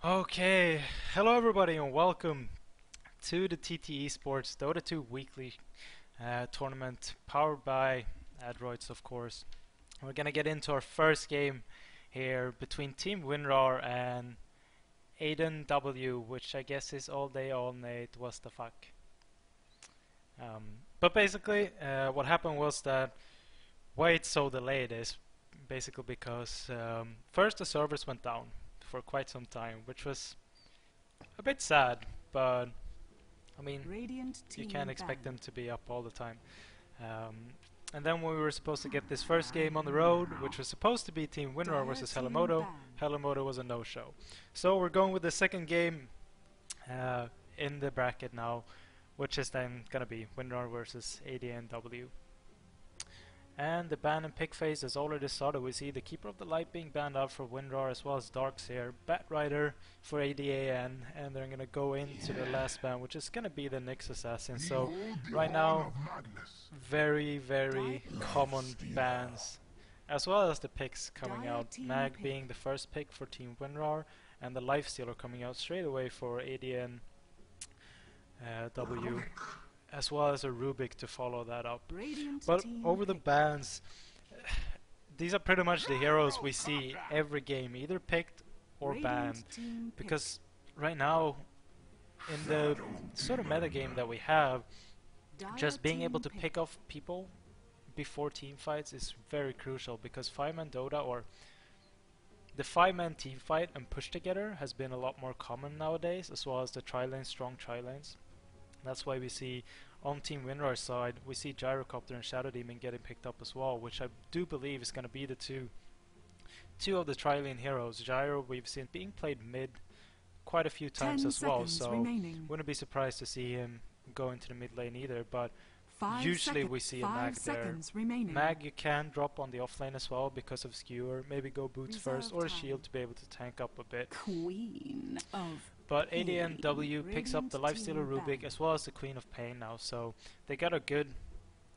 Okay, hello everybody and welcome to the TT eSports Dota 2 weekly tournament powered by Adroids, of course. We're gonna get into our first game here between Team-winRAR and ADANW, which I guess is all day, all night, what the fuck. But basically, what happened was that why it's so delayed is basically because first the servers went down for quite some time, which was a bit sad, but I mean, you can't expect them to be up all the time. Um, and then when we were supposed to get this first game on the road, which was supposed to be Team-winRAR versus Helimoto was a no-show. So we're going with the second game in the bracket now, which is then gonna be WinRAR versus ADANW. And the ban and pick phase has already started. We see the Keeper of the Light being banned out for WinRAR, as well as Darkseer, Batrider for ADAN, and they're gonna go into the last ban, which is gonna be the Nyx Assassin. So right now, very common bans, as well as the picks coming out. Mag being the first pick for Team-winRAR, and the Lifestealer coming out straight away for ADANW, as well as a Rubik to follow that up. But over the bans, these are pretty much the heroes we see every game, either picked or banned, because right now in the sort of meta game that we have, just being able to pick off people before team fights is very crucial, because 5-man Dota, or the 5-man team fight and push together, has been a lot more common nowadays, as well as the tri-lanes, strong tri-lanes. That's why we see on Team-winRAR side, we see Gyrocopter and Shadow Demon getting picked up as well, which I do believe is going to be the two of the tri-lane heroes. Gyro we've seen being played mid quite a few times as well, so wouldn't be surprised to see him go into the mid lane either, but usually we see a Mag there. Mag you can drop on the off lane as well because of Skewer, maybe go boots first or a shield to be able to tank up a bit. But ADANW picks up the Lifestealer Rubik as well as the Queen of Pain now, so they got a good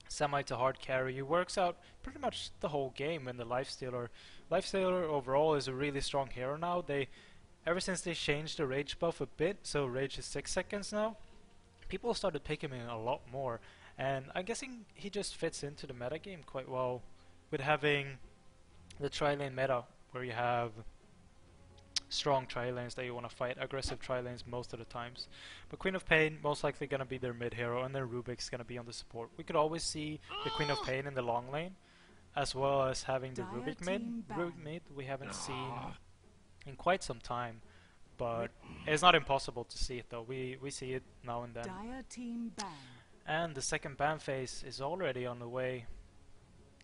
semi to hard carry. He works out pretty much the whole game in the Lifestealer. Lifestealer overall is a really strong hero now. Ever since they changed the rage buff a bit, so rage is 6 seconds now, people started picking him a lot more, and I'm guessing he just fits into the meta game quite well with having the tri-lane meta where you have strong tri-lanes that you want to fight, aggressive tri-lanes most of the times. But Queen of Pain most likely going to be their mid hero, and their Rubik's going to be on the support. We could always see the Queen of Pain in the long lane, as well as having the Rubik mid. Rubik mid we haven't seen in quite some time, but it's not impossible to see it though. We see it now and then. And the second ban phase is already on the way,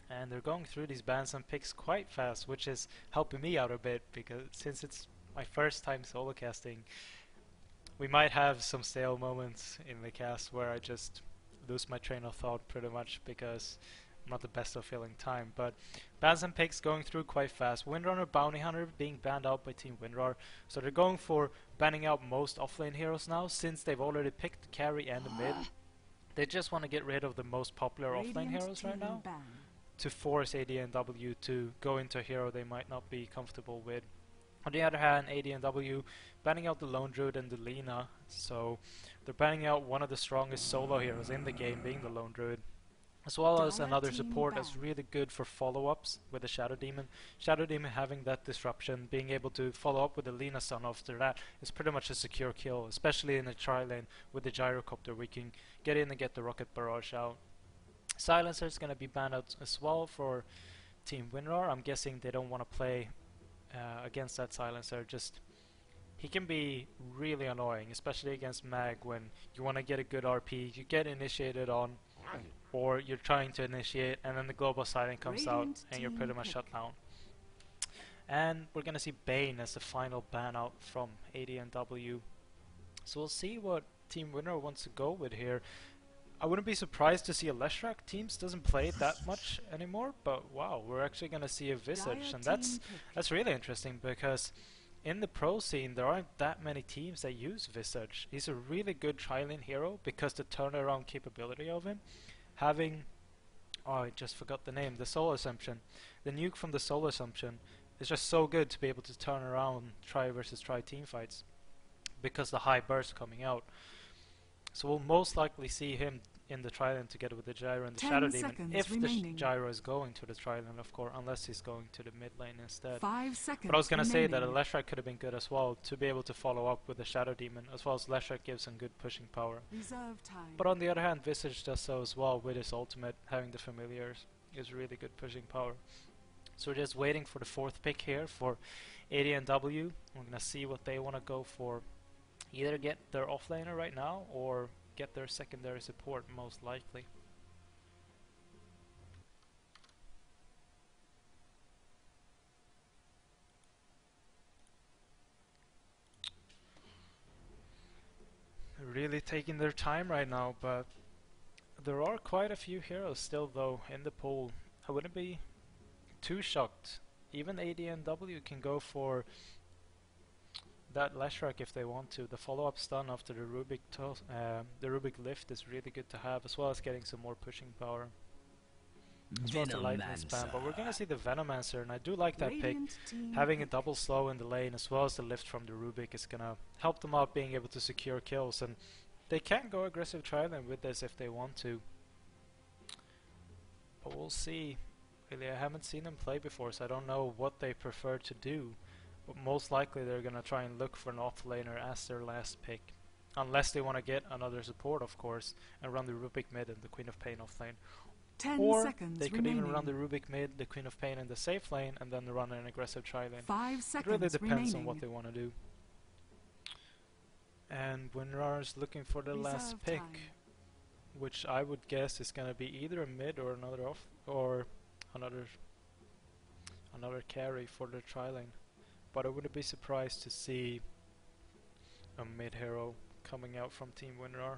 and they're going through these bans and picks quite fast, which is helping me out a bit, because since it's my first time solo casting, we might have some stale moments in the cast where I just lose my train of thought pretty much because I'm not the best of filling time. But bans and picks going through quite fast. Windrunner Bounty Hunter being banned out by Team-winRAR, so they're going for banning out most offlane heroes now, since they've already picked the carry and the mid. They just want to get rid of the most popular offlane heroes right now to force ADANW to go into a hero they might not be comfortable with. On the other hand, ADANW banning out the Lone Druid and the Lina, so they're banning out one of the strongest solo heroes in the game, being the Lone Druid, as well as another support that's really good for follow-ups with the Shadow Demon. Shadow Demon having that disruption, being able to follow up with the Lina Sun after that is pretty much a secure kill, especially in the tri-lane with the Gyrocopter. We can get in and get the Rocket Barrage out. Silencer is going to be banned out as well for Team-winRAR. I'm guessing they don't want to play against that Silencer. Just he can be really annoying, especially against Mag when you want to get a good RP, you get initiated on, or you're trying to initiate and then the global silent comes out and you're pretty much shut down. And we're going to see Bane as the final ban out from ADANW. So we'll see what Team-winRAR wants to go with here. I wouldn't be surprised to see a Leshrac. Teams doesn't play it that much anymore, but wow, we're actually going to see a Visage, and that's really interesting, because in the pro scene there aren't that many teams that use Visage. He's a really good tri-lane hero because the turnaround capability of him, having, oh I just forgot the name, the Soul Assumption, the nuke from the Soul Assumption it's just so good to be able to turn around try versus try team fights because the high burst coming out. So we'll most likely see him in the Trident together with the Gyro and the Shadow Demon if the Gyro is going to the Trident, of course, unless he's going to the mid lane instead. 5 seconds but I was going to say remaining. that a Leshrac could have been good as well to be able to follow up with the Shadow Demon, as well as Leshrac gives some good pushing power. Reserve time. But on the other hand, Visage does so as well with his ultimate, having the Familiars is really good pushing power. So we're just waiting for the 4th pick here for ADANW. We're going to see what they want to go for. Either get their offlaner right now or get their secondary support, most likely. They're really taking their time right now, but there are quite a few heroes still though in the pool. I wouldn't be too shocked. Even ADNW can go for that Leshrac if they want to. The follow-up stun after the Rubik lift is really good to have, as well as getting some more pushing power. As well as the lightning spam. But we're gonna see the Venomancer, and I do like that pick. Having a double slow in the lane as well as the lift from the Rubik is gonna help them out being able to secure kills, and they can go aggressive Trident with this if they want to. But we'll see. Really, I haven't seen them play before, so I don't know what they prefer to do. But most likely they're gonna try and look for an offlaner as their last pick. Unless they want to get another support, of course, and run the Rubik mid and the Queen of Pain offlane. 10 or seconds they could remaining. even run the Rubik mid, the Queen of Pain in the safe lane, and then run an aggressive tri-lane. 5 It seconds really depends remaining. on what they want to do. And WinRAR is looking for the last Reserve pick, time. which I would guess is going to be either a mid or another off, or another carry for the tri-lane. But I wouldn't be surprised to see a mid hero coming out from Team-winRAR.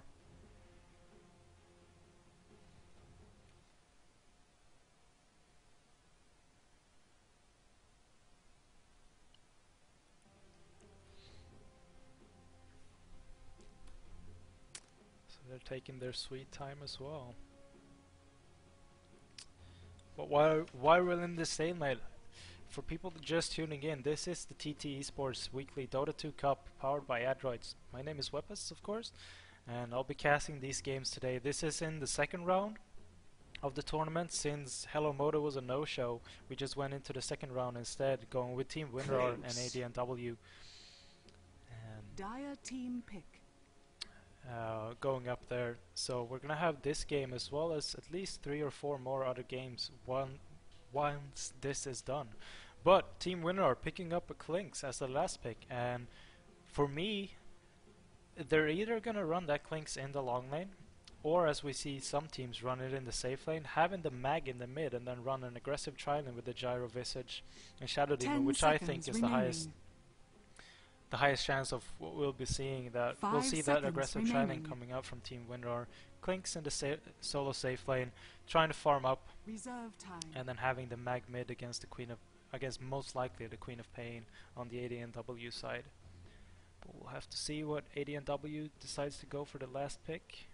So they're taking their sweet time as well. But while we're in this stalemate, for people just tuning in, this is the TT eSports Weekly Dota 2 Cup powered by Adroids. My name is Weapus, of course, and I'll be casting these games today. This is in the second round of the tournament. Since Hello Moto was a no-show, we just went into the second round instead, going with Team-winRAR and ADNW. And Dire team pick. going up there. So we're gonna have this game as well as at least 3 or 4 more other games once this is done. But Team-winRAR picking up a Clinks as the last pick, and for me, they're either gonna run that Clinks in the long lane, or as we see some teams run it in the safe lane, having the mag in the mid and then run an aggressive tri-lane with the Gyro, Visage and Shadow Demon, 10 which I think is seconds the highest chance of what we'll be seeing. That 5 we'll see that seconds aggressive tri-lane remaining. coming out from Team-winRAR, Clinks in the solo safe lane, trying to farm up, Reserve time. and then having the mag mid against the against most likely the Queen of Pain on the ADNW side. But we'll have to see what ADNW decides to go for the last pick.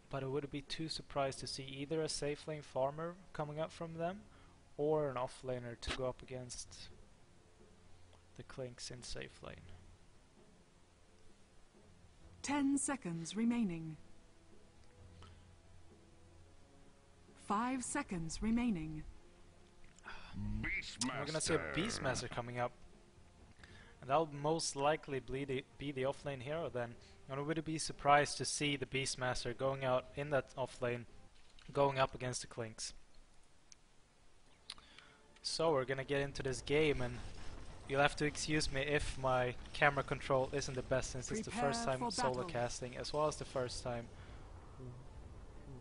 But I wouldn't be too surprised to see either a safe lane farmer coming up from them, or an offlaner to go up against the Clinks in safe lane. 10 seconds remaining. 5 seconds remaining. We're gonna see a Beastmaster coming up, and that'll most likely be the offlane hero then. And I wouldn't be surprised to see the Beastmaster going out in that offlane, going up against the Clinks. So we're gonna get into this game, and you'll have to excuse me if my camera control isn't the best, since it's the first Prepare time for solo battle. casting, as well as the first time.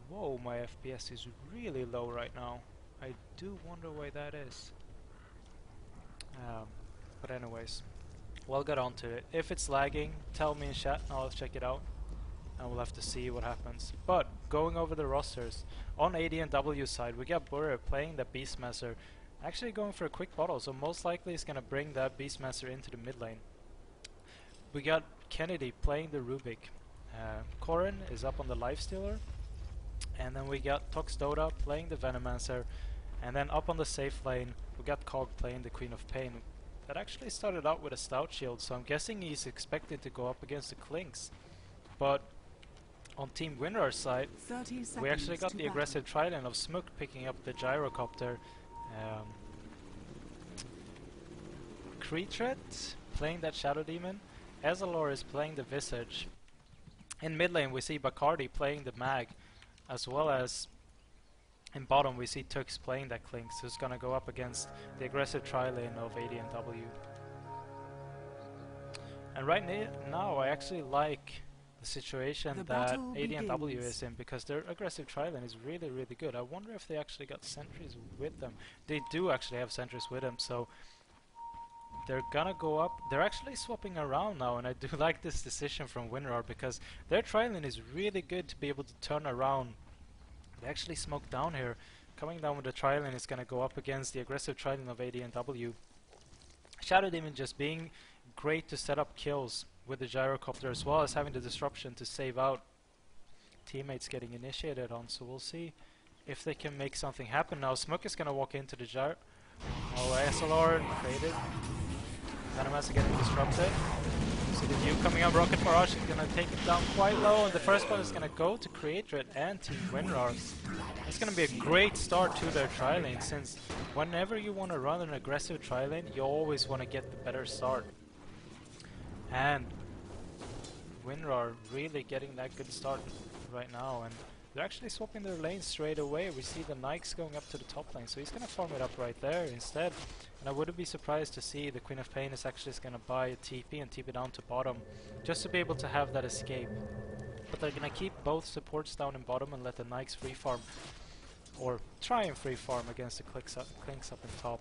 Whoa, my FPS is really low right now. I do wonder why that is. But anyways, we'll get on to it. If it's lagging, tell me in chat and I'll check it out, and we'll have to see what happens. But going over the rosters, on ADNW side, we got Burr playing the Beastmaster, actually going for a quick bottle, so most likely he's gonna bring that Beastmaster into the mid lane. We got Kennedy playing the Rubik. Corrin is up on the Lifestealer, and then we got Tox Dota playing the Venomancer, And then up on the safe lane, we got Cog playing the Queen of Pain. That actually started out with a Stout Shield, so I'm guessing he's expected to go up against the Clinks. But on Team-winRAR side, we actually got the aggressive trident of Smook picking up the gyrocopter. Creatret playing that Shadow Demon. Ezalor is playing the Visage. In mid lane we see Bacardi playing the Mag, as well as in bottom we see Tux playing that Clinks, who's gonna go up against the aggressive tri-lane of ADANW. And right now I actually like the situation that ADANW is in, because their aggressive tri-lane is really, really good. I wonder if they actually got sentries with them. They do actually have sentries with them, so they're gonna go up. They're actually swapping around now, and I do like this decision from WinRAR, because their tri-lane is really good to be able to turn around. They actually smoke down here. Coming down with the tri-lane is gonna go up against the aggressive tri-lane of ADANW. Shadow Demon just being great to set up kills with the gyrocopter, as well as having the disruption to save out teammates getting initiated on. So we'll see if they can make something happen. Now Smook is gonna walk into the gyro. Oh, SLR traded. Venomass getting disrupted. See the view coming up. Rocket Barrage is gonna take it down quite low, and the first one is gonna go to Creatret and Team-winRAR. It's gonna be a great start to their tri-lane, since whenever you want to run an aggressive tri-lane, you always want to get the better start. And WinRAR really getting that good start right now, and they're actually swapping their lanes straight away. We see the Nikes going up to the top lane, so he's gonna farm it up right there instead. And I wouldn't be surprised to see the Queen of Pain is actually just gonna buy a TP and TP down to bottom, just to be able to have that escape. But they're gonna keep both supports down in bottom and let the Nikes free farm, or try and free farm against the Clinks up in top.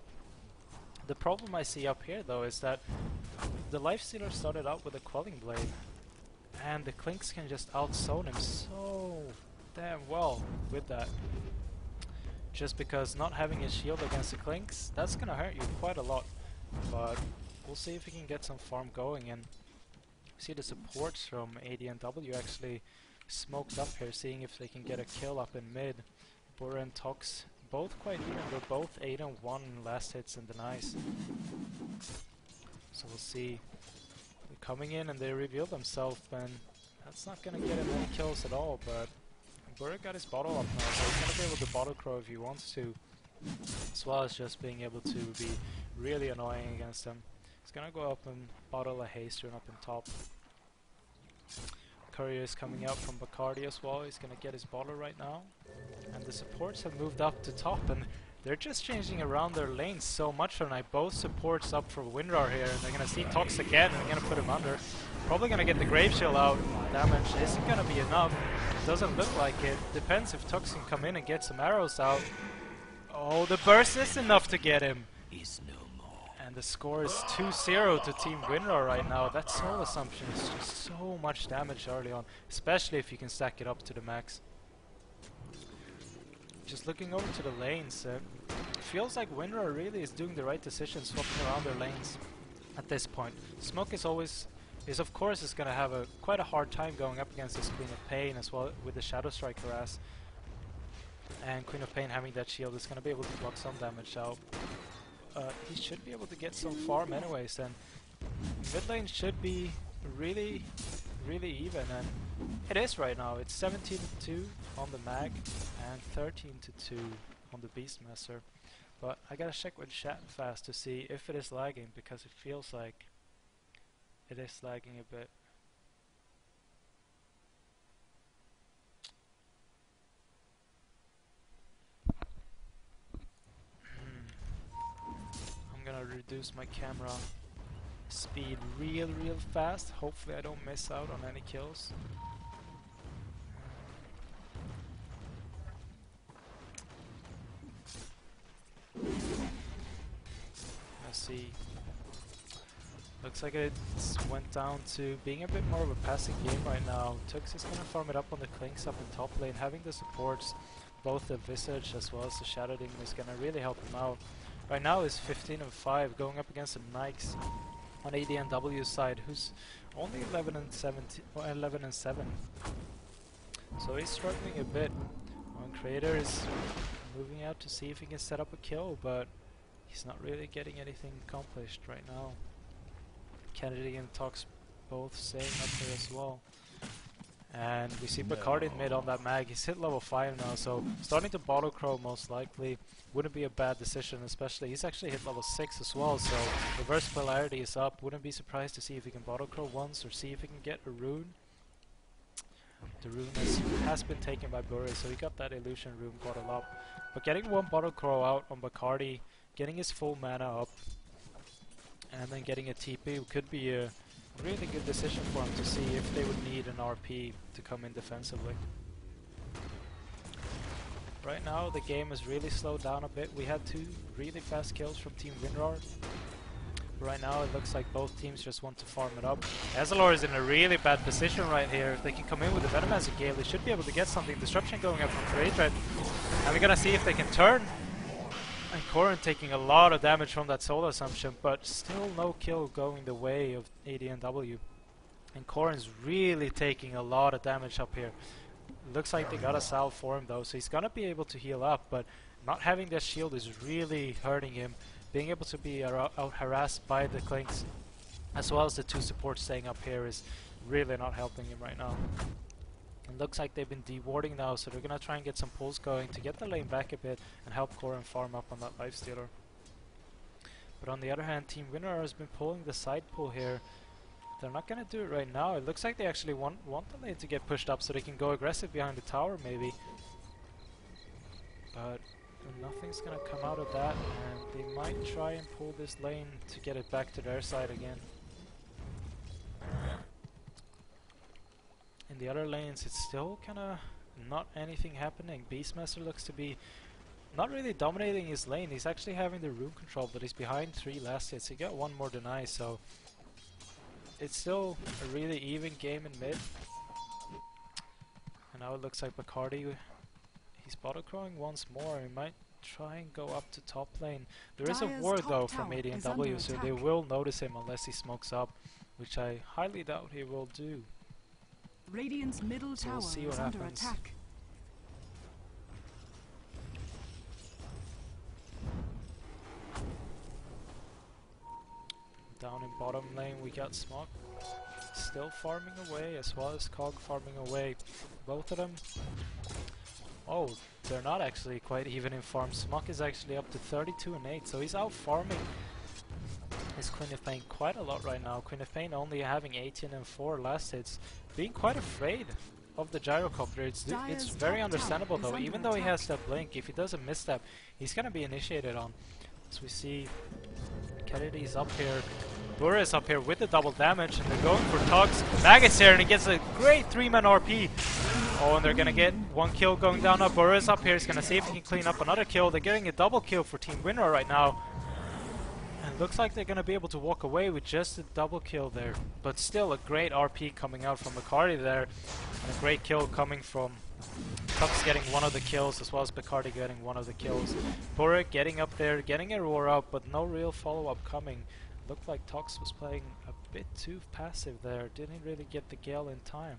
The problem I see up here though is that the Lifestealer started out with a Quelling Blade, and the Clinks can just outzone him so damn well with that. Just because not having a shield against the Clinks, that's gonna hurt you quite a lot. But we'll see if we can get some farm going, and see the supports from ADANW actually smoked up here, seeing if they can get a kill up in mid. Bora and Tox both quite even. They're both 8 and 1 last hits and denies. So we'll see. They're coming in and they reveal themselves, and that's not gonna get him any kills at all. But Bora got his bottle up now, so he's gonna be able to bottle crow if he wants to, as well as just being able to be really annoying against them. He's gonna go up and bottle a haste rune up in top. Courier is coming out from Bacardi as well. He's gonna get his bottle right now. And the supports have moved up to top, and they're just changing around their lanes so much tonight. Both supports up for WinRAR here, and they're gonna see Tox again, and they're gonna put him under. Probably gonna get the Grave Shield out. Damage isn't gonna be enough. Doesn't look like it. Depends if Tox can come in and get some arrows out. Oh, the burst is enough to get him. And the score is 2-0 to Team-winRAR right now. That soul assumption is just so much damage early on, especially if you can stack it up to the max. Just looking over to the lanes, it feels like WinRAR really is doing the right decision, swapping around their lanes at this point. Smoke is of course going to have quite a hard time going up against this Queen of Pain, as well with the Shadow Strike harass. And Queen of Pain having that shield is going to be able to block some damage out. He should be able to get some farm anyways, and mid lane should be really, really even, and it is right now. It's 17-2 on the Mag and 13-2 on the Beastmaster. But I gotta check with chat fast to see if it is lagging, because it feels like it is lagging a bit. I'm gonna reduce my camera speed real fast. Hopefully I don't miss out on any kills. Let's see. Looks like it went down to being a bit more of a passing game right now. Tux is gonna farm it up on the Clinks up in top lane. Having the supports, both the Visage as well as the Shadow Demon, is gonna really help him out. Right now is 15 and 5, going up against the Nikes on ADANW's side, who's only 11 and 7. So he's struggling a bit. Creator is moving out to see if he can set up a kill, but he's not really getting anything accomplished right now. Kennedy and Tox both staying up there as well. And we see Bacardi in mid on that mag. He's hit level 5 now, so starting to bottle crow most likely wouldn't be a bad decision, especially he's actually hit level 6 as well, so reverse polarity is up. Wouldn't be surprised to see if he can bottle crow once or see if he can get a rune. The rune has been taken by Bure, so he got that illusion rune bottle up. But getting one bottle crow out on Bacardi, getting his full mana up, and then getting a TP could be a really good decision for him to see if they would need an RP to come in defensively. Right now the game has really slowed down a bit. We had 2 really fast kills from Team-winRAR. Right now it looks like both teams just want to farm it up. Ezreal is in a really bad position right here. If they can come in with the Venom as a Gale, they should be able to get something. Disruption going up from Creator. And we're gonna see if they can turn. And Corrin taking a lot of damage from that solo assumption, but still no kill going the way of ADANW. And Corrin's really taking a lot of damage up here. Looks like they got a salve for him though, so he's gonna be able to heal up, but not having that shield is really hurting him. Being able to be out harassed by the Clinks, as well as the 2 supports staying up here, is really not helping him right now. It looks like they've been dewarding now, so they're gonna try and get some pulls going to get the lane back a bit and help Corrin farm up on that lifestealer. But on the other hand, Team-winRAR has been pulling the side pull here. They're not gonna do it right now. It looks like they actually want the lane to get pushed up so they can go aggressive behind the tower maybe. But nothing's gonna come out of that, and they might try and pull this lane to get it back to their side again. In the other lanes it's still kinda not anything happening. Beastmaster looks to be not really dominating his lane. He's actually having the rune control, but he's behind 3 last hits. He got 1 more deny, so it's still a really even game in mid. And now it looks like Bacardi, he's bottle crowing once more. He might try and go up to top lane. There is a ward though from ADANW, so they will notice him unless he smokes up, which I highly doubt he will do. Radiant's middle So tower we'll see what is under happens. attack. Down in bottom lane we got Smog still farming away, as well as Cog farming away. Both of them. Oh, they're not actually quite even in farm. Smog is actually up to 32 and 8, so he's out farming his Queen of Pain quite a lot right now. Queen of Pain only having 18 and 4 last hits, being quite afraid of the gyrocopter. It's very understandable though. Even though he has that blink, if he does a misstep, he's gonna be initiated on. As we see, Kennedy's up here, Bure is up here with the double damage, and they're going for Tugs. Maggot's here, and he gets a great 3-man RP. Oh, and they're gonna get 1 kill going down now. Bure is up here, he's gonna see if he can clean up another kill. They're getting a double kill for Team-winRAR right now. And looks like they're gonna be able to walk away with just a double kill there. But still a great RP coming out from Bacardi there. And a great kill coming from Tugs getting 1 of the kills, as well as Bacardi getting 1 of the kills. Bure getting up there, getting a roar out, but no real follow-up coming. Looked like Tox was playing a bit too passive there, didn't really get the Gale in time.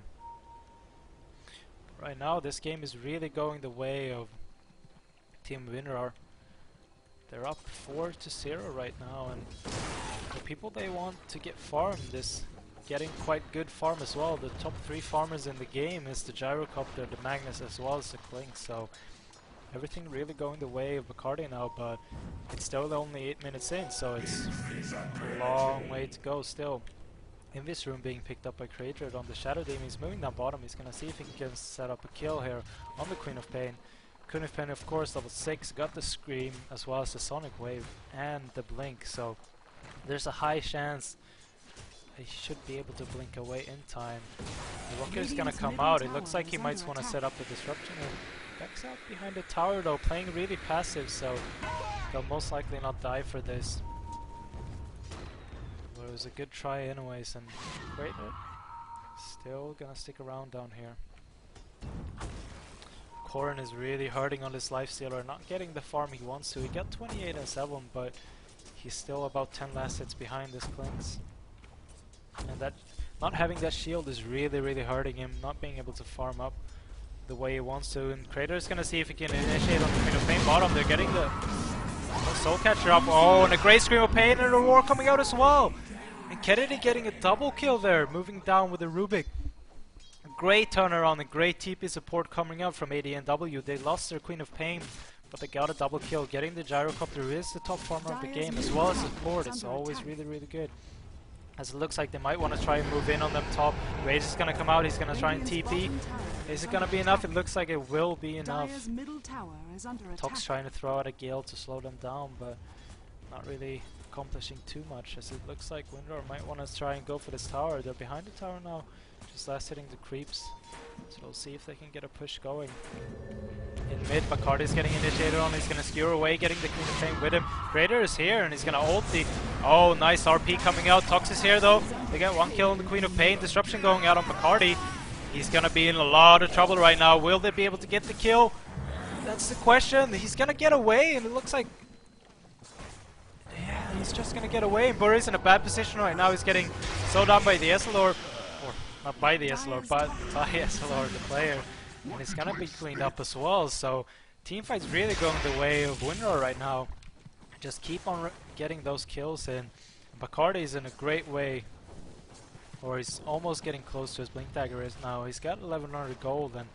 Right now this game is really going the way of Team-winRAR. They're up 4-0 right now, and the people they want to get farmed is getting quite good farm as well. The top 3 farmers in the game is the Gyrocopter, the Magnus, as well as the Clink, so everything really going the way of Bacardi now, but it's still only 8 minutes in, so it's a long way to go still. In this room being picked up by Creator on the Shadow Demon, he's moving down bottom. He's gonna see if he can set up a kill here on the Queen of Pain. Queen of Pain, of course, level 6, got the Scream as well as the Sonic Wave and the Blink, so there's a high chance he should be able to blink away in time. The Rocket is gonna come out. It looks like he might want to set up a disruption. Backs out behind the tower though, playing really passive, so they'll most likely not die for this. But it was a good try anyways, and Creator still gonna stick around down here. Corrin is really hurting on this lifestealer, not getting the farm he wants to. He got 28 and 7, but he's still about 10 last hits behind this Clinks. And that not having that shield is really hurting him, not being able to farm up. the way he wants to. And Crater's gonna see if he can initiate on the Queen of Pain bottom. They're getting the Soul Catcher up. Oh, and a great Scream of Pain and a Roar coming out as well. And Kennedy getting a double kill there, moving down with the Rubik. A great turnaround and great TP support coming out from ADANW. They lost their Queen of Pain, but they got a double kill. Getting the Gyrocopter, who is the top farmer of the game, as well as support. It's always really, really good. As it looks like they might want to try and move in on them top. Rage is going to come out, he's going to try and TP. Is it going to be enough? It looks like it will be enough. Tox trying to throw out a Gale to slow them down, but not really accomplishing too much, as it looks like WinRAR might want to try and go for this tower. They're behind the tower now, just last hitting the creeps. So we'll see if they can get a push going. In mid, Bacardi's getting initiated on, he's going to skewer away, getting the Queen of Pain with him. Crater is here and he's going to ult the... Oh, nice RP coming out. Tox is here though. They get one kill on the Queen of Pain. Disruption going out on Bacardi. He's going to be in a lot of trouble right now. Will they be able to get the kill? That's the question. He's going to get away, and it looks like... Yeah, he's just going to get away. And Burry's in a bad position right now. He's getting slowed down by the SLR. Or not by the SLR, but by SLR, the player. And he's going to be cleaned up as well. So teamfight's really going the way of WinRAR right now. Just keep on getting those kills in. Bacardi is in a great way. Or he's almost getting close to his Blink Dagger is now. He's got 1100 gold and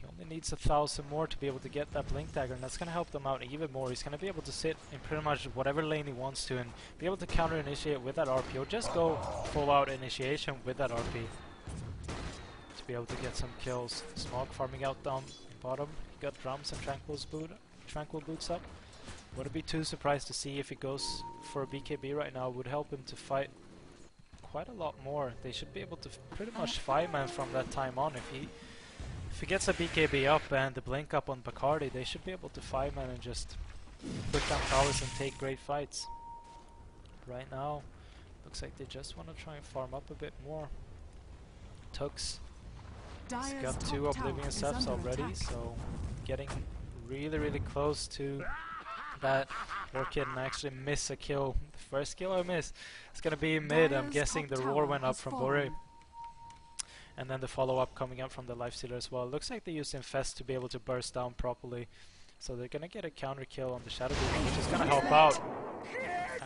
he only needs 1,000 more to be able to get that Blink Dagger, and that's going to help them out even more. He's going to be able to sit in pretty much whatever lane he wants to and be able to counter initiate with that RP, or just go full out initiation with that RP to be able to get some kills. Smog farming out down bottom. He got drums and tranquil boots up. Wouldn't be too surprised to see if he goes for a BKB right now. Would help him to fight quite a lot more. They should be able to pretty much 5-man from that time on. If he gets a BKB up and the blink up on Bacardi, they should be able to 5-man and just put down towers and take great fights. Right now, looks like they just want to try and farm up a bit more. Tux has got 2 Oblivion Cephs already, so getting really close to that Orchid and actually miss a kill. The first kill I missed. It's gonna be mid. I'm guessing the roar went up from Bore. And then the follow-up coming up from the Lifestealer as well. Looks like they used Infest to be able to burst down properly. So they're gonna get a counter kill on the Shadow Demon, which is gonna help out.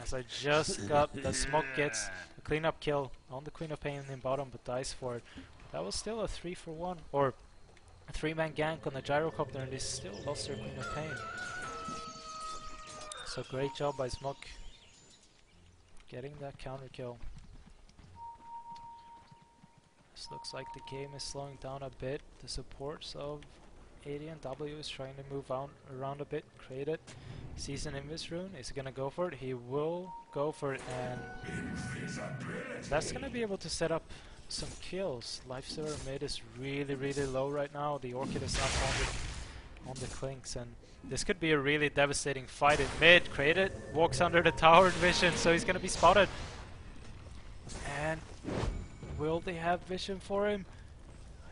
As I just got the Smoke gets a cleanup kill on the Queen of Pain in bottom, but dies for it. That was still a 3-for-1, or a 3-man gank on the Gyrocopter, and they still lost their Queen of Pain. So great job by Smoke getting that counter kill. This looks like the game is slowing down a bit. The supports of ADANW is trying to move around a bit, create it. Sees an Invis rune, is he gonna go for it? He will go for it, and that's gonna be able to set up some kills. Lifestealer mid is really low right now. The Orchid is up on the Clinks, and this could be a really devastating fight in mid. Created, walks under the tower vision, so he's gonna be spotted. And will they have vision for him?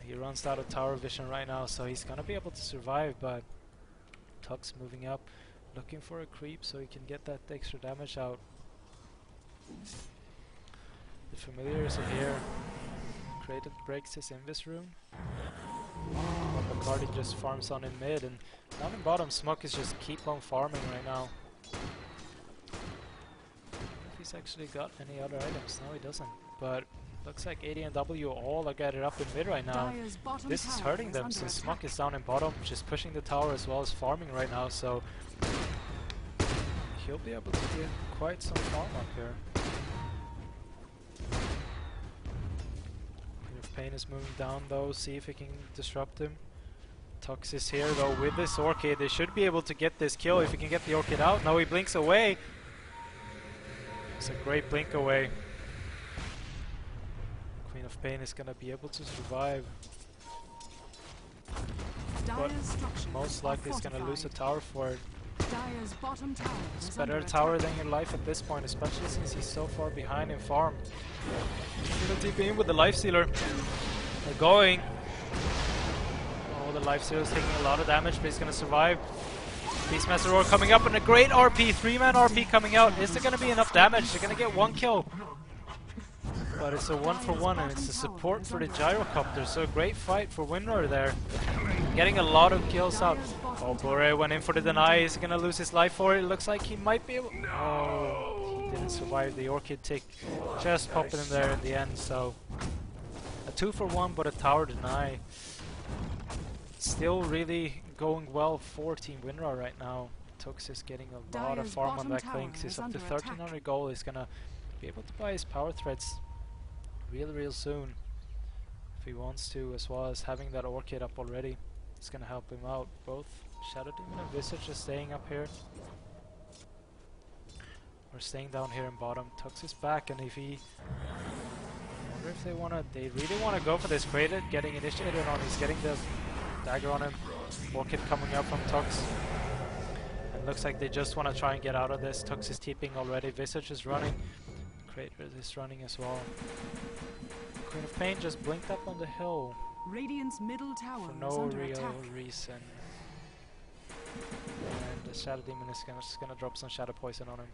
He runs out of tower vision right now, so he's gonna be able to survive, but Tux moving up, looking for a creep so he can get that extra damage out. The familiars are here. Created breaks his Invis rune. Bacardi just farms on in mid, and down in bottom, Smoke is just keep on farming right now. I don't know if he's actually got any other items. No, he doesn't. But looks like ADANW all are gathered up in mid right now. This is hurting them since Smoke is down in bottom, just pushing the tower as well as farming right now. So he'll be able to get quite some farm up here. Pain is moving down though, see if he can disrupt him. Tux is here though with this Orchid. They should be able to get this kill if he can get the Orchid out. No, he blinks away. It's a great blink away. Queen of Pain is gonna be able to survive. But most likely he's gonna lose a tower for it. It's better a tower than your life at this point, especially since he's so far behind in farm. Gonna TP in with the Lifestealer. They're going. Oh, the Lifestealer is taking a lot of damage, but he's gonna survive. Beastmaster Roar coming up and a great RP, 3-man RP coming out. Is there gonna be enough damage? They're gonna get 1 kill. but it's a 1-for-1 and it's a support for the gyrocopter, so a great fight for WinRAR there. Getting a lot of kills out. Oh, Bore went in for the deny. Is he gonna lose his life for it? It looks like he might be able. Oh, he didn't survive the Orchid tick. Just popping in there in the end, so a 2-for-1 but a tower deny. Still really going well for Team-winRAR right now. Tux is getting a lot of farm on that Clinks. He's up to 1300 gold. He's gonna be able to buy his power threads real soon if he wants to, as well as having that Orchid up already. It's gonna help him out. Both Shadow Demon and Visage are staying up here. Or staying down here in bottom. Tux is back, and if he... I wonder if they really wanna go for this Craded, getting initiated on. He's getting the dagger on him. Orchid coming up from Tux. And looks like they just wanna try and get out of this. Tux is TPing already. Visage is running. Crater is running as well. Queen of Pain just blinked up on the hill. Radiant's middle tower for no real reason. And the Shadow Demon is just gonna drop some Shadow Poison on him.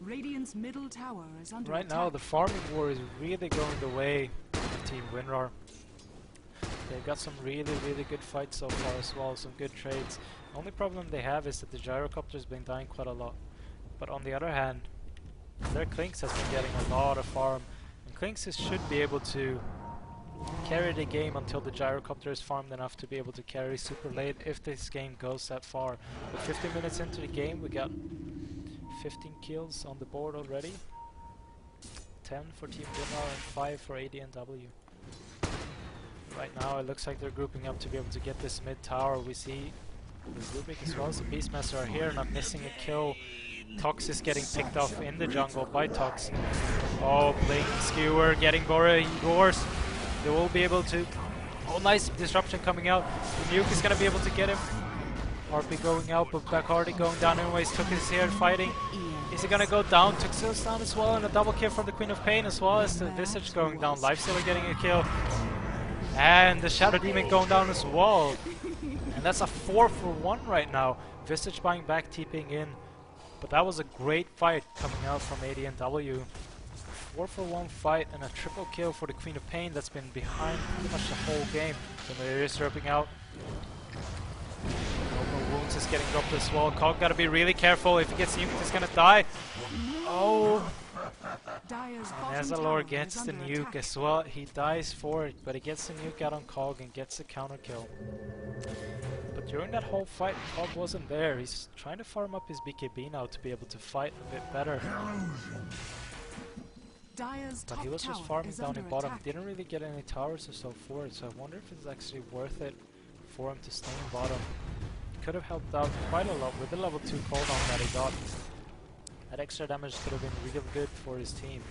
Radiant's middle tower is under right attack. Now the farming war is really going the way of Team-winRAR. They've got some really good fights so far as well, some good trades. The only problem they have is that the gyrocopter's been dying quite a lot. But on the other hand, their Clinks has been getting a lot of farm. And Clinks should be able to carry the game until the gyrocopter is farmed enough to be able to carry super late if this game goes that far. But 15 minutes into the game, we got 15 kills on the board already. 10 for Team-winRAR and 5 for ADANW. Right now it looks like they're grouping up to be able to get this mid tower. We see the Rubik as well as the Beastmaster are here, not missing a kill. Tox is getting picked off in the jungle by Tox. Oh, Blink Skewer getting Bora Igors. They will be able to... Oh, nice disruption coming out. The nuke is going to be able to get him. RP going out, but Bacardi going down anyways. Took is here fighting. Is he going to go down? Tuxil's down as well, and a double kill from the Queen of Pain as well as the Visage going down. Lifestealer getting a kill. And the Shadow Demon going down as well. And that's a 4-for-1 right now. Visage buying back, TPing in. But that was a great fight coming out from ADANW. 4-for-1 fight and a triple kill for the Queen of Pain that's been behind pretty much the whole game. So there is roping out. No wounds is getting dropped as well. Cog gotta be really careful. If he gets nuked, he's gonna die. Oh! And Azalor gets the nuke as well. He dies for it, but he gets the nuke out on Cog and gets the counter kill. But during that whole fight, Cog wasn't there. He's trying to farm up his BKB now to be able to fight a bit better. But he was just farming down in bottom. Didn't really get any towers or so forth, so I wonder if it's actually worth it for him to stay in bottom. Could have helped out quite a lot with the level 2 cooldown that he got. That extra damage could have been real good for his team.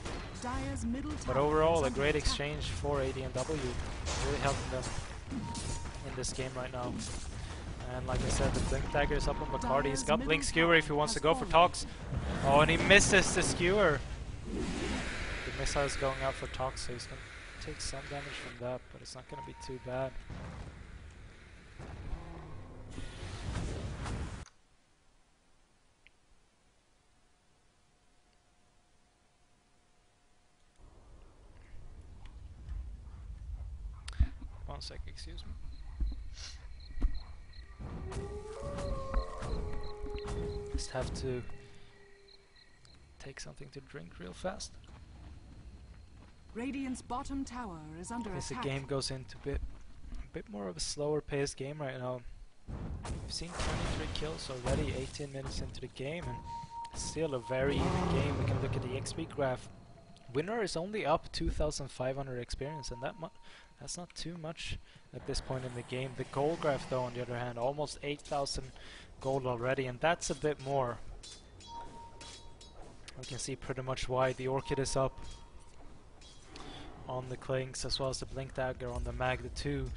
But overall, a great exchange for ADANW. Really helping them in this game right now. And like I said, the Blink Dagger is up on Bacardi. He's got Blink Skewer if he wants to go for Tox. Oh, and he misses the Skewer. The missile is going out for Tox, so he's going to take some damage from that, but it's not going to be too bad. One sec, excuse me. Just have to take something to drink real fast. Radiant's bottom tower is under As the attack. game goes into a bit more of a slower paced game right now. We've seen 23 kills already, 18 minutes into the game, and still a very even game. We can look at the XP graph. WinRAR is only up 2,500 experience, and that's not too much at this point in the game. The gold graph, though, on the other hand, almost 8,000 gold already, and that's a bit more. We can see pretty much why the Orchid is up on the Clinks, as well as the Blink Dagger on the Mag, the two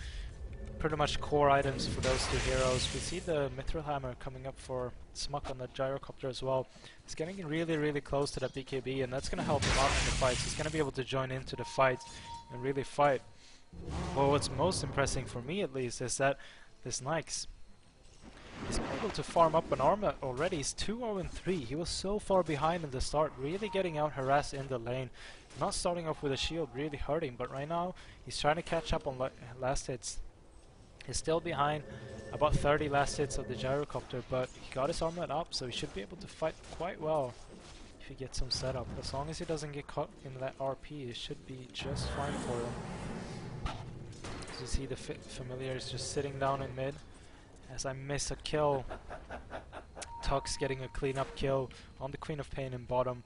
pretty much core items for those two heroes. We see the Mithril Hammer coming up for Smuck on the Gyrocopter as well. He's getting really close to that BKB, and that's going to help him out in the fights. He's going to be able to join into the fight and really fight. Well, what's most impressive for me at least is that this Nyx is able able to farm up an armor already. He's 2-0-3. He was so far behind in the start, really getting out harassed in the lane. Not starting off with a shield, really hurting, but right now he's trying to catch up on last hits. He's still behind about 30 last hits of the gyrocopter, but he got his armor up, so he should be able to fight quite well if he gets some setup. As long as he doesn't get caught in that RP, it should be just fine for him. As you see, the familiar is just sitting down in mid. As I miss a kill, Tux getting a cleanup kill on the Queen of Pain in bottom,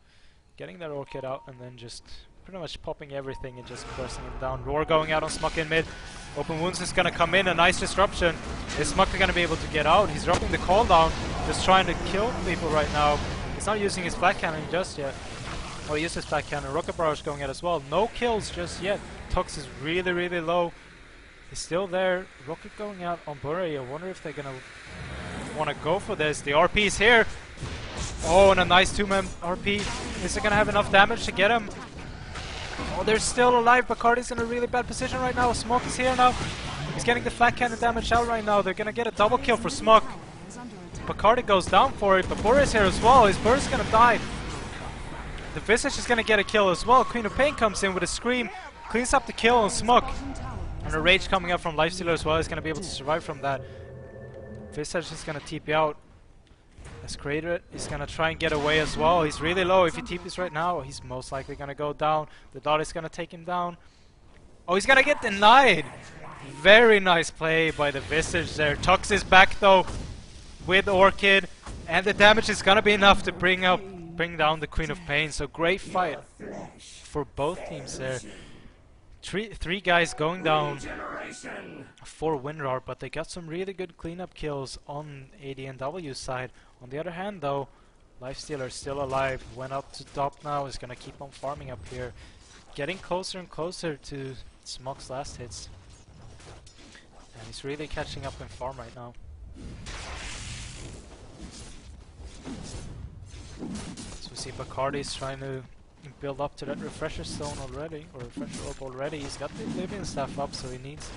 getting that Orchid out and then just pretty much popping everything and just pressing him down. Roar going out on Smuck in mid. Open Wounds is going to come in, a nice disruption. Is Smuck going to be able to get out? He's dropping the call down, just trying to kill people right now. He's not using his flat cannon just yet. Oh, he used his flat cannon. Rocket Barrage going out as well. No kills just yet. Tux is really, really low. He's still there. Rocket going out on Bury. I wonder if they're going to want to go for this. The RP is here. Oh, and a nice two-man RP. Is it going to have enough damage to get him? Oh, they're still alive. Bacardi's in a really bad position right now. Smoke is here now. He's getting the flat cannon damage out right now. They're going to get a double kill for Smoke. Bacardi goes down for it, but Burr is here as well. His Burr is going to die. The Visage is going to get a kill as well. Queen of Pain comes in with a scream, cleans up the kill on Smoke. And a Rage coming up from Lifestealer as well. He's going to be able to survive from that. Visage is going to TP out. As Crater is going to try and get away as well. He's really low. If he TPs right now, he's most likely going to go down. The Dot is going to take him down. Oh, he's going to get denied. Very nice play by the Visage there. Tux is back though with Orchid. And the damage is going to be enough to bring down the Queen of Pain. So great fight for both teams there. Three guys going down for WinRAR, but they got some really good cleanup kills on ADANW side. On the other hand though, Lifestealer still alive, went up to top now, is gonna keep on farming up here. Getting closer and closer to Smoke's last hits. And he's really catching up in farm right now. So we see Bacardi's trying to build up to that refresher stone already, or refresher orb already. He's got the Oblivion staff up, so he needs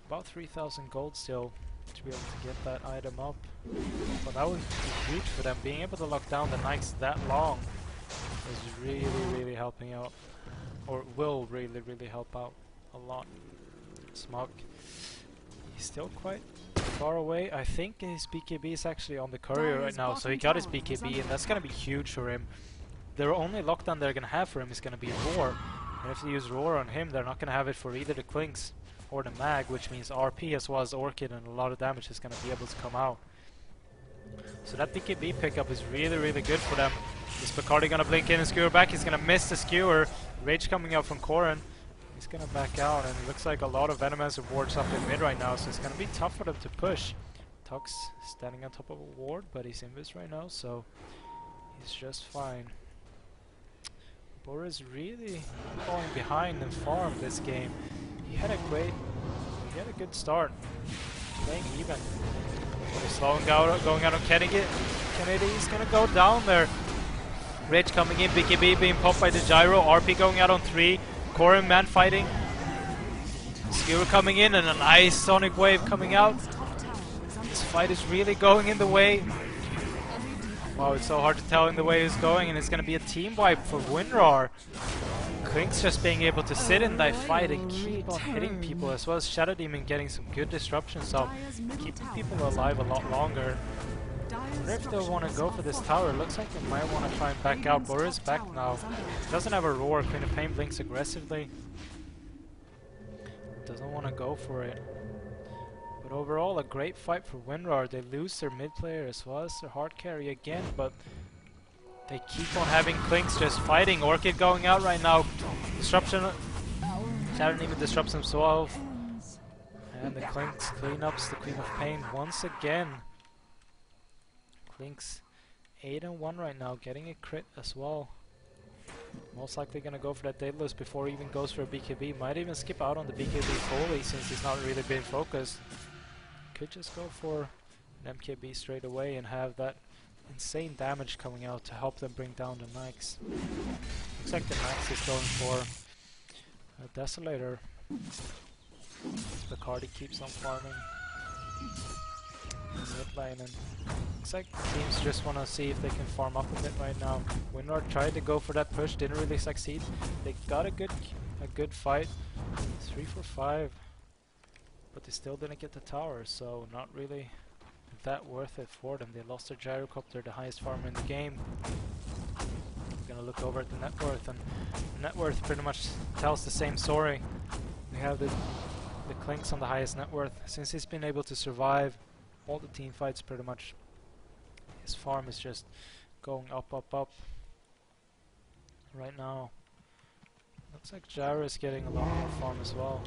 about 3,000 gold still to be able to get that item up. But that would be huge for them. Being able to lock down the Knights that long is really, really helping out, or will really, really help out a lot. Smug, he's still quite far away. I think his BKB is actually on the courier right now, so he got his BKB, and that's going to be huge for him. The only lockdown they're going to have for him is going to be Roar. And if they use Roar on him, they're not going to have it for either the Clinks or the Mag, which means RP as well as Orchid, and a lot of damage is going to be able to come out. So that BKB pickup is really, really good for them. Is Bacardi going to blink in and skewer back? He's going to miss the skewer. Rage coming out from Corrin. He's going to back out, and it looks like a lot of Venomancer wards up in mid right now, so it's going to be tough for them to push. Tux standing on top of a ward, but he's invis right now, so he's just fine. Boris really falling behind in farm this game. He had a good start, playing even. Slowing out, going out on Kennedy. Kennedy's gonna go down there. Rage coming in, BKB being popped by the gyro. RP going out on 3. Corrin man fighting. Skewer coming in and a nice sonic wave coming out. This fight is really going in the way. Wow, it's so hard to tell in the way it's going, and it's going to be a team wipe for WinRAR. Klink's just being able to sit in that fight and keep on hitting people, as well as Shadow Demon getting some good disruptions, so keeping people alive a lot longer. I wonder if they'll want to go for this tower. It looks like they might want to try and back out. Boris back now. Doesn't have a Roar. Queen of Pain blinks aggressively. Doesn't want to go for it. But overall, a great fight for WinRAR. They lose their mid player as well as their hard carry again, but they keep on having Clinks just fighting. Orchid going out right now. Disruption. Sharon even disrupts himself. And the Clinks cleanups the Queen of Pain once again. Clinks 8-1 right now, getting a crit as well. Most likely gonna go for that Daedalus before he even goes for a BKB. Might even skip out on the BKB fully since he's not really being focused. Could just go for an MKB straight away and have that insane damage coming out to help them bring down the Nyx. Looks like the Nyx is going for a Desolator. Bacardi keeps on farming. top lane, and looks like teams just want to see if they can farm up a bit right now. WinRAR tried to go for that push, didn't really succeed. They got a good fight, 3 for 5, but they still didn't get the tower, so not really that worth it for them. They lost their gyrocopter, the highest farmer in the game. We're gonna look over at the net worth, and the net worth pretty much tells the same story. We have the Clinks on the highest net worth. Since he's been able to survive all the team fights pretty much, his farm is just going up, up, up. Right now, looks like Jara is getting a lot more farm as well.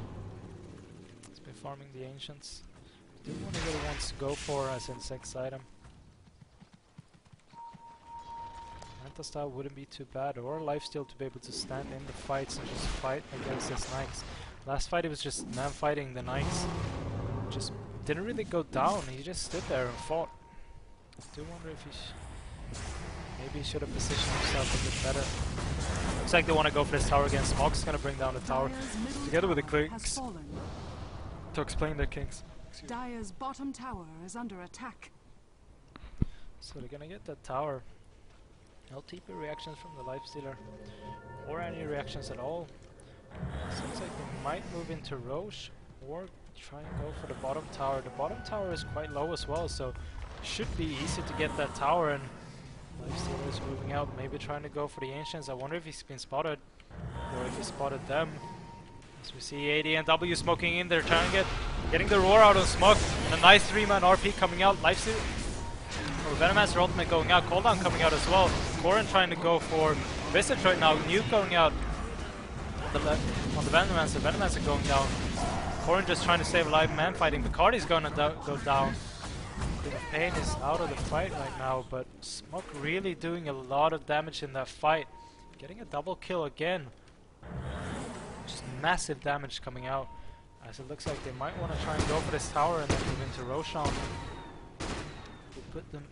He's been farming the Ancients. Do want to get he wants to go for as an 6 item. Manta style wouldn't be too bad, or lifesteal to be able to stand in the fights and just fight against his Knights. Last fight he was just man fighting the Knights. Just didn't really go down, he just stood there and fought. I do wonder if maybe he should have positioned himself a bit better. Looks like they want to go for this tower again. Smog's gonna bring down the tower together with the Kings to explain their Kings. Dire's bottom tower is under attack. So they're gonna get that tower. No TP reactions from the Lifestealer, or any reactions at all. Seems like they might move into Roche, or try and go for the bottom tower. The bottom tower is quite low as well, so it should be easy to get that tower, and Lifestealer is moving out, maybe trying to go for the Ancients. I wonder if he's been spotted, or if he spotted them. As we see ADANW smoking in, they're trying to getting the roar out on Smog, and a nice 3-man RP coming out. Lifestealer, or Venomancer ultimate going out, cooldown coming out as well. Corin trying to go for Visage right now, Nuke going out on the Venomancer, Venomancer going down. Corin just trying to save alive, man fighting. Bacardi's gonna go down. Queen of Pain is out of the fight right now, but Smog really doing a lot of damage in that fight. Getting a double kill again. Just massive damage coming out, as it looks like they might want to try and go for this tower and then move into Roshan. Will put them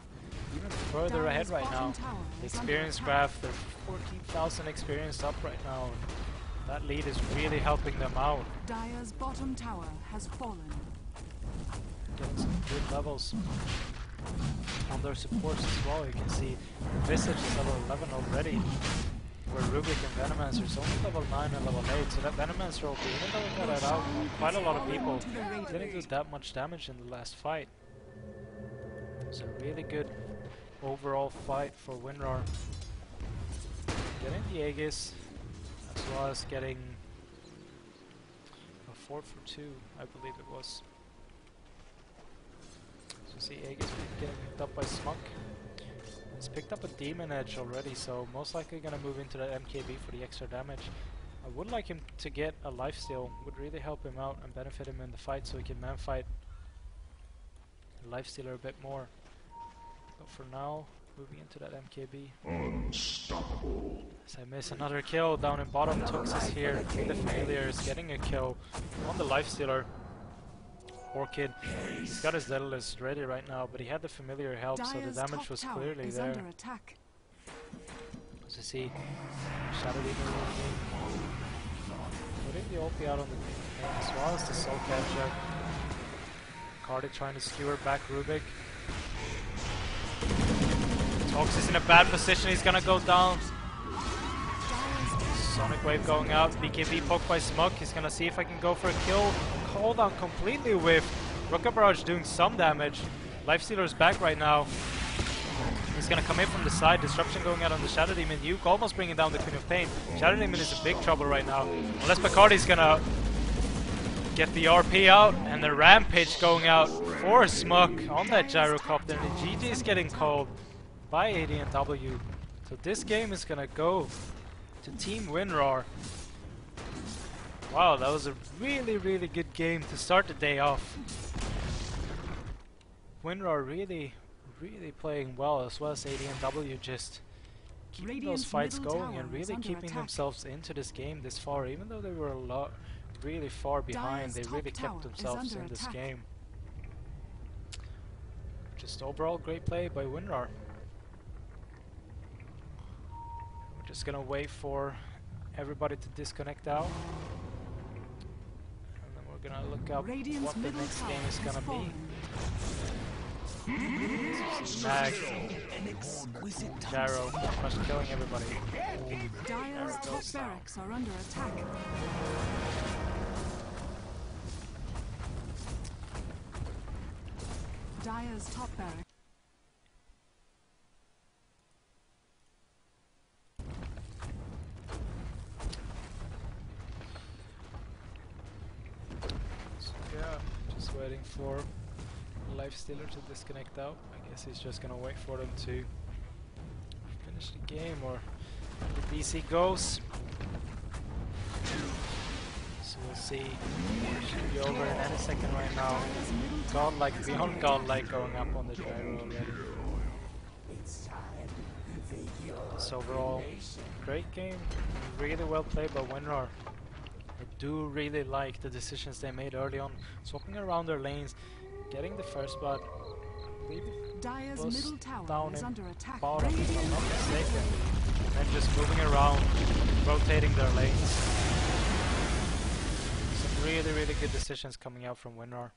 even further ahead right now. The experience graph, they're 14,000 experience up right now. That lead is really helping them out. Dire's bottom tower has fallen. Getting some good levels on their supports as well. You can see Visage is level 11 already, where Rubik and Venomancer is only level 9 and level 8, so that Venomancer will be, even though we got it out, quite a lot of people didn't do that much damage in the last fight. It's a really good overall fight for WinRAR. Getting the Aegis, as well as getting a 4 for 2, I believe it was. So see Aegis getting picked up by Smug. He's picked up a Demon Edge already, so most likely gonna move into that MKB for the extra damage. I would like him to get a lifesteal, would really help him out and benefit him in the fight, so he can man fight the lifestealer a bit more. But for now, moving into that MKB. Unstoppable. As I miss another kill down in bottom, Tux is here. The Familiar is getting a kill on the lifestealer. Orchid, he's got his Daedalus ready right now, but he had the Familiar help, so the damage was clearly there. As you see, Shadow Demon putting the ulti out on the main, as well as the Soul Catcher. Cardi trying to skewer back Rubik. Tox is in a bad position, he's gonna go down. Sonic Wave going out, BKB poked by Smug, he's gonna see if I can go for a kill. Hold on completely with Rocket Barrage doing some damage. Lifestealer's back right now. He's gonna come in from the side, Disruption going out on the Shadow Demon. Nuke almost bringing down the Queen of Pain. Shadow Demon is in big trouble right now. Unless Bacardi's gonna get the RP out, and the Rampage going out for Smug on that Gyrocopter. And the GG is getting called by ADANW. So this game is gonna go to Team-winRAR. Wow, that was a really, really good game to start the day off. WinRAR really playing well, as well as ADANW just keeping those fights going and really keeping themselves into this game this far. Even though they were really far behind, they really kept themselves in this game. Just overall great play by WinRAR. We're just gonna wait for everybody to disconnect out. We're gonna look up what the next game is gonna be. Snag. Gyro. Just killing everybody. Dire's top barracks are under attack. Dire's top barracks. Just waiting for Lifestealer to disconnect out. I guess he's just gonna wait for them to finish the game, or the DC goes. So we'll see. It should be over in any second right now. Godlike, beyond godlike, going up on the gyro already. So overall, great game. Really well played by WinRAR. I do really like the decisions they made early on, swapping around their lanes, getting the first blood. I believe it Dire's was middle tower down is in under attack. bottom, if I'm not mistaken, and then just moving around, rotating their lanes. Some really good decisions coming out from WinRAR.